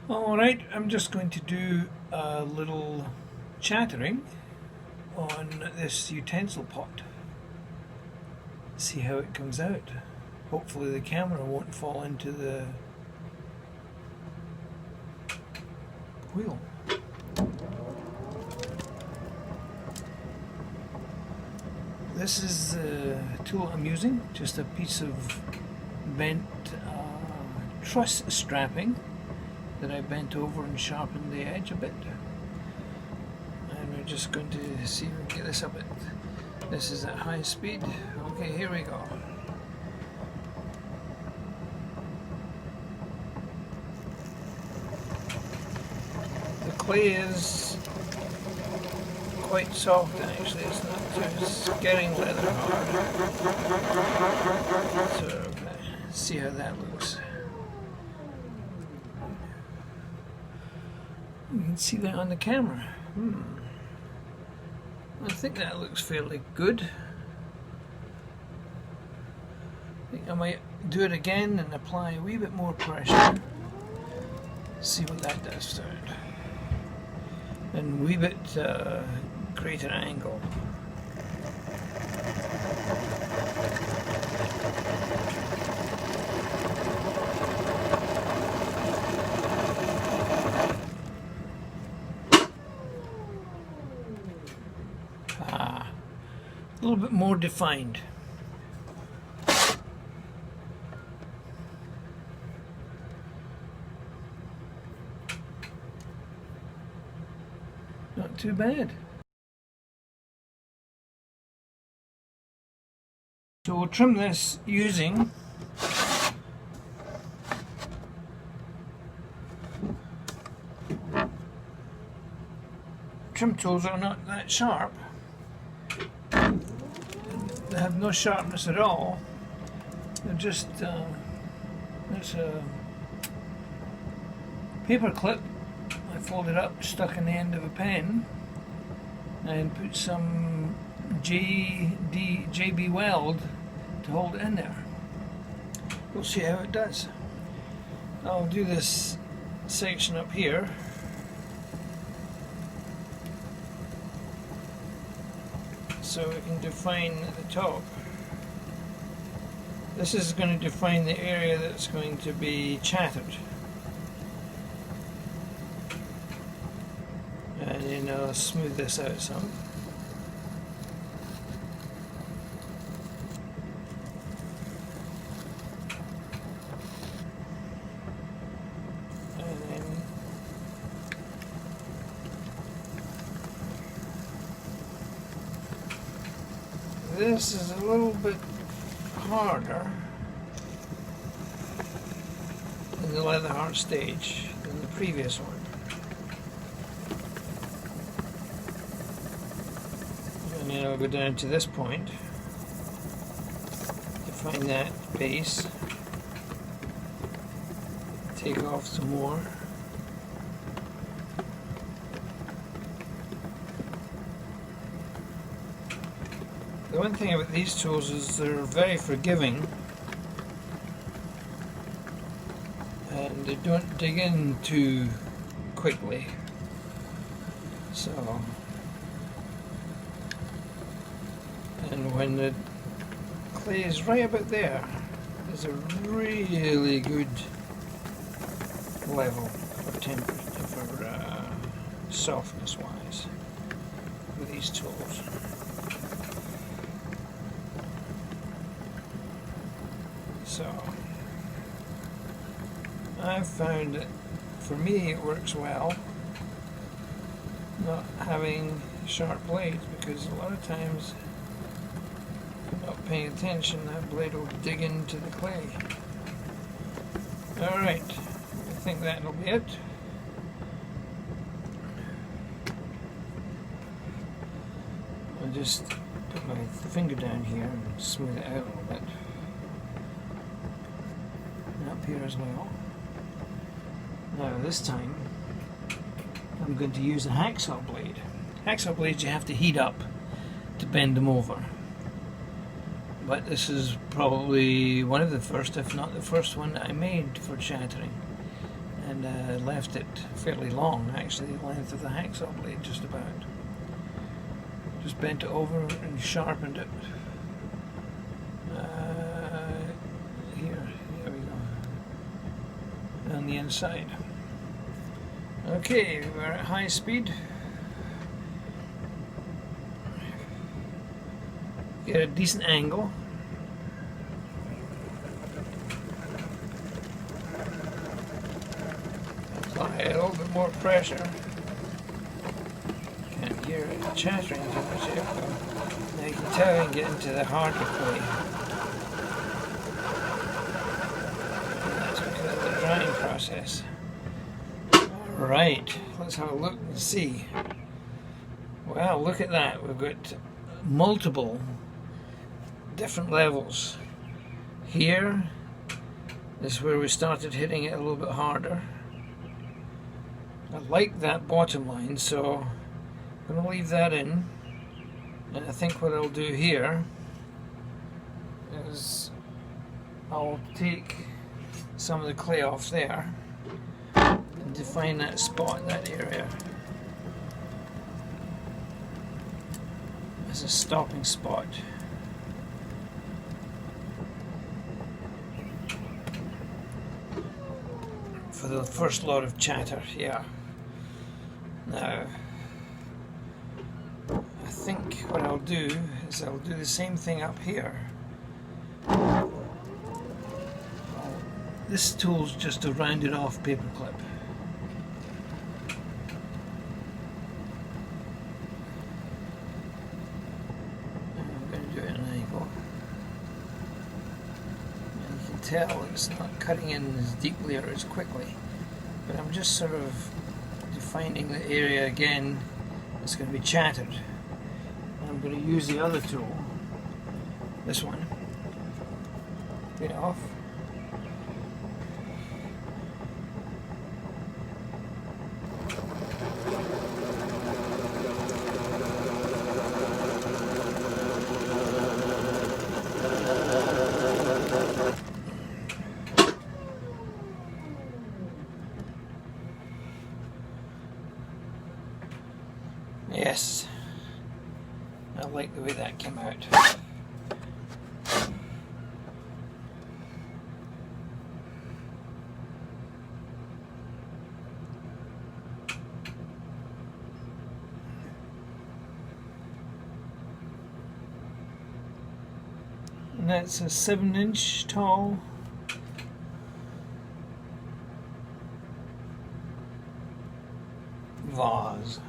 Alright, I'm just going to do a little chattering on this utensil pot. See how it comes out. Hopefully the camera won't fall into the wheel. This is the tool I'm using, just a piece of bent truss strapping that I bent over and sharpened the edge a bit. And we're just going to see if we can get this up at, this is at high speed. Okay, here we go. The clay is quite soft actually, it's not too getting leather hard. So see how that looks. You can see that on the camera. I think that looks fairly good. I think I might do it again and apply a wee bit more pressure. See what that does to it. And a wee bit greater angle. A little bit more defined. Not too bad. So we'll trim this using trim tools are not that sharp. They have no sharpness at all. They're just there's a paper clip I folded up, stuck in the end of a pen, and put some JB Weld to hold it in there. We'll see how it does. I'll do this section up here. So we can define the top. This is going to define the area that's going to be chattered. And then I'll smooth this out some. And then this is a little bit harder in the leather hard stage than the previous one. And then I'll go down to this point, define that base, take off some more. The one thing about these tools is they're very forgiving and they don't dig in too quickly. So, and when the clay is right about there, there's a really good level for temperature, for softness wise with these tools. So I've found that for me it works well not having sharp blades, because a lot of times if I'm not paying attention that blade will dig into the clay. Alright, I think that'll be it. I'll just put my finger down here and smooth it out a little bit. Up here as well. Now this time I'm going to use a hacksaw blade. Hacksaw blades you have to heat up to bend them over. But this is probably one of the first, if not the first one that I made for chattering. and left it fairly long, actually the length of the hacksaw blade just about. Just bent it over and sharpened it. Here we go. On the inside. Okay, we're at high speed. Get a decent angle. Apply a little bit more pressure. Can't hear it chattering too much here. Now you can tell and get into the harder clay. That's because of the drying process. Alright, let's have a look and see. Wow, look at that. We've got multiple different levels. Here is where we started hitting it a little bit harder. I like that bottom line, so I'm going to leave that in. And I think what I'll do here is I'll take some of the clay off there and define that spot, that area, as a stopping spot. For the first lot of chatter, yeah. Now, I think what I'll do is I'll do the same thing up here. This tool's just a rounded off paper clip. I'm going to do it at an angle. And you can tell it's not cutting in as deeply or as quickly. But I'm just sort of defining the area again that's going to be chattered. And I'm going to use the other tool, this one, get it off. Yes, I like the way that came out. And that's a 7-inch tall vase.